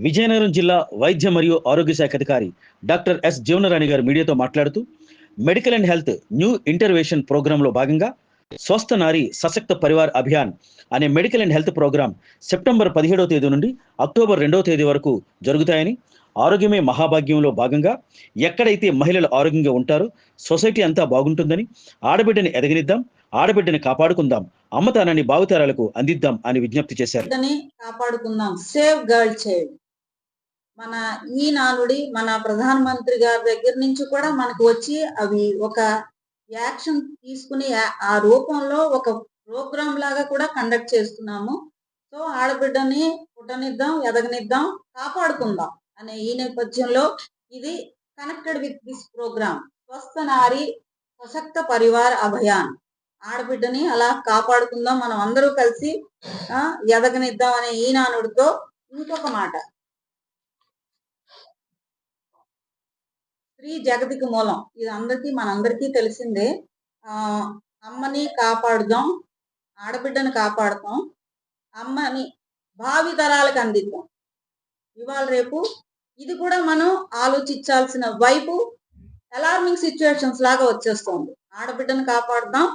విజయనగరం జిల్లా వైద్య మరియు ఆరోగ్య శాఖ అధికారి డాక్టర్ ఎస్ జీవనరాణి గారు మీడియాతో మాట్లాడుతూ medical and health new intervention ప్రోగ్రాంలో భాగంగా స్వస్థ నారి సశక్త పరివార్ అభియాన్ అనే medical and health program September 17వ తేదీ నుండి అక్టోబర్ 2వ తేదీ వరకు జరుగుతాయని, ఆరోగ్యమే మహాభాగ్యంలో భాగంగా ఎక్కడైతే మహిళలు ఆరోగ్యంగా ఉంటారో సొసైటీ అంతా బాగుంటుందని, ఆడబిడ్డని ఎదగనిద్దాం, ఆడబిడ్డని కాపాడుకుందాం, అమ్మతానాన్ని భావితరాలకు అందిద్దాం అని విజ్ఞప్తి చేశారు. కాపాడుకుందాం, సేవ్ గర్ల్ చైల్డ్. మన ఈ నానుడి మన ప్రధానమంత్రి గారి దగ్గర నుంచి కూడా మనకు వచ్చి అవి ఒక యాక్షన్ తీసుకుని ఆ రూపంలో ఒక ప్రోగ్రామ్ లాగా కూడా కండక్ట్ చేస్తున్నాము. సో ఆడబిడ్డని పుట్టనిద్దాం, ఎదగనిద్దాం, కాపాడుకుందాం అనే ఈ నేపథ్యంలో ఇది కనెక్టెడ్ విత్ దిస్ ప్రోగ్రామ్ స్వస్థ నారి సశక్త పరివార్ అభియాన్. ఆడబిడ్డని అలా కాపాడుకుందాం, మనం అందరూ కలిసి ఎదగనిద్దాం అనే ఈ నానుడితో ఇంకొక మాట, స్త్రీ జగతికి మూలం. ఇది మనందరికీ తెలిసిందే. అమ్మని కాపాడుదాం, ఆడబిడ్డని కాపాడుతాం, అమ్మని భావి తరాలకు అందిద్దాం. ఇవాళ రేపు ఇది కూడా మనం ఆలోచించాల్సిన వైపు అలార్మింగ్ సిచ్యువేషన్స్ లాగా వచ్చేస్తుంది. ఆడబిడ్డను కాపాడుదాం,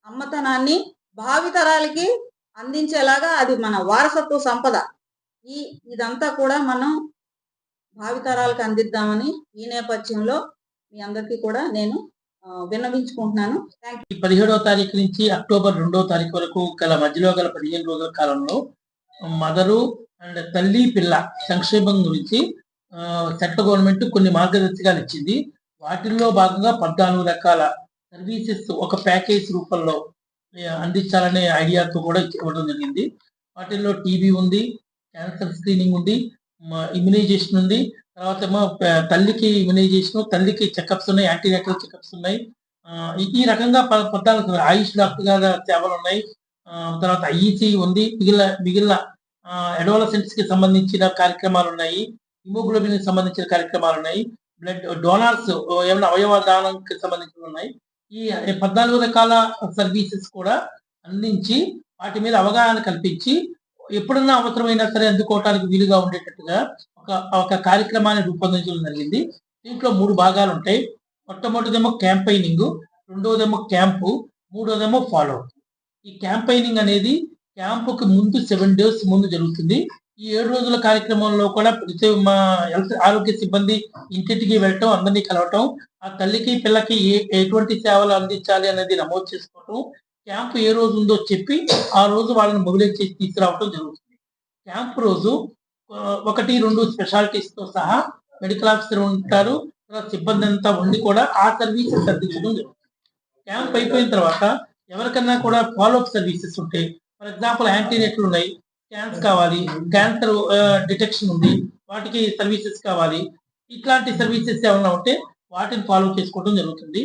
అమ్మతనాన్ని భావి తరాలకి అందించేలాగా అది మన వారసత్వ సంపద. ఇదంతా కూడా మనం భావితరాలకు అందిద్దామని ఈ నేపథ్యంలో మీ అందరికీ కూడా నేను విన్నవించుకుంటున్నాను. 17వ తారీఖు నుంచి అక్టోబర్ 2వ తారీఖు వరకు గల మధ్యలో గల 15 రోజుల కాలంలో మదరు అండ్ తల్లి పిల్ల సంక్షేమం గురించి సెంట్రల్ గవర్నమెంట్ కొన్ని మార్గదర్శకాలు ఇచ్చింది. వాటిల్లో భాగంగా 14 రకాల సర్వీసెస్ ఒక ప్యాకేజ్ రూపంలో అందించాలనే ఐడియాతో కూడా ఇవ్వడం జరిగింది. వాటిల్లో టీబీ ఉంది, క్యాన్సర్ స్క్రీనింగ్ ఉంది, ఇమ్యునైజేషన్ ఉంది, తర్వాత ఏమో తల్లికి ఇమ్యునైజేషన్, తల్లికి చెకప్స్ ఉన్నాయి, యాంటీనేటల్ చెకప్స్ ఉన్నాయి. ఈ రకంగా 14 ఆయుష్ డాక్టర్ గారి సేవలు ఉన్నాయి. తర్వాత ఐఈసీ ఉంది, మిగిలిన అడోలసెంట్స్ కి సంబంధించిన కార్యక్రమాలు ఉన్నాయి, హిమోగ్లోబిన్ కి సంబంధించిన కార్యక్రమాలు ఉన్నాయి, బ్లడ్ డోనార్స్ ఏమైనా అవయవ దానానికి సంబంధించి ఉన్నాయి. ఈ 14 రకాల సర్వీసెస్ కూడా అందించి వాటి మీద అవగాహన కల్పించి ఎప్పుడన్నా అవసరమైనా సరే అందుకోవటానికి వీలుగా ఉండేటట్టుగా ఒక కార్యక్రమాన్ని రూపొందించడం జరిగింది. దీంట్లో 3 భాగాలు ఉంటాయి. మొట్టమొదటిదేమో క్యాంపైనింగ్, రెండోదేమో క్యాంపు, మూడోదేమో ఫాలో. ఈ క్యాంపైనింగ్ అనేది క్యాంపుకి ముందు 7 days ముందు జరుగుతుంది. ఈ 7 రోజుల కార్యక్రమంలో కూడా మా హెల్త్ ఆరోగ్య సిబ్బంది ఇంటింటికి వెళ్ళటం, అందరినీ కలవటం, ఆ తల్లికి పిల్లకి ఎటువంటి సేవలు అందించాలి అనేది నమోదు చేసుకోవటం, క్యాంపు ఏ రోజు ఉందో చెప్పి ఆ రోజు వాళ్ళని మొబిలైజ్ చేసి తీసుకురావటం జరుగుతుంది. క్యాంప్ రోజు 1-2 స్పెషాలిటీస్తో సహా మెడికల్ ఆఫీసర్ ఉంటారు, సిబ్బంది అంతా ఉండి కూడా ఆ సర్వీసెస్ అందించడం జరుగుతుంది. క్యాంప్ అయిపోయిన తర్వాత ఎవరికన్నా కూడా ఫాలోఅప్ సర్వీసెస్ ఉంటాయి. ఫర్ ఎగ్జాంపుల్ యాంటీనేటల్ ఉన్నాయి, స్కాన్స్ కావాలి, క్యాన్సర్ డిటెక్షన్ ఉంది, వాటికి సర్వీసెస్ కావాలి. ఇట్లాంటి సర్వీసెస్ ఏమన్నా ఉంటే వాటిని ఫాలో చేసుకోవడం జరుగుతుంది.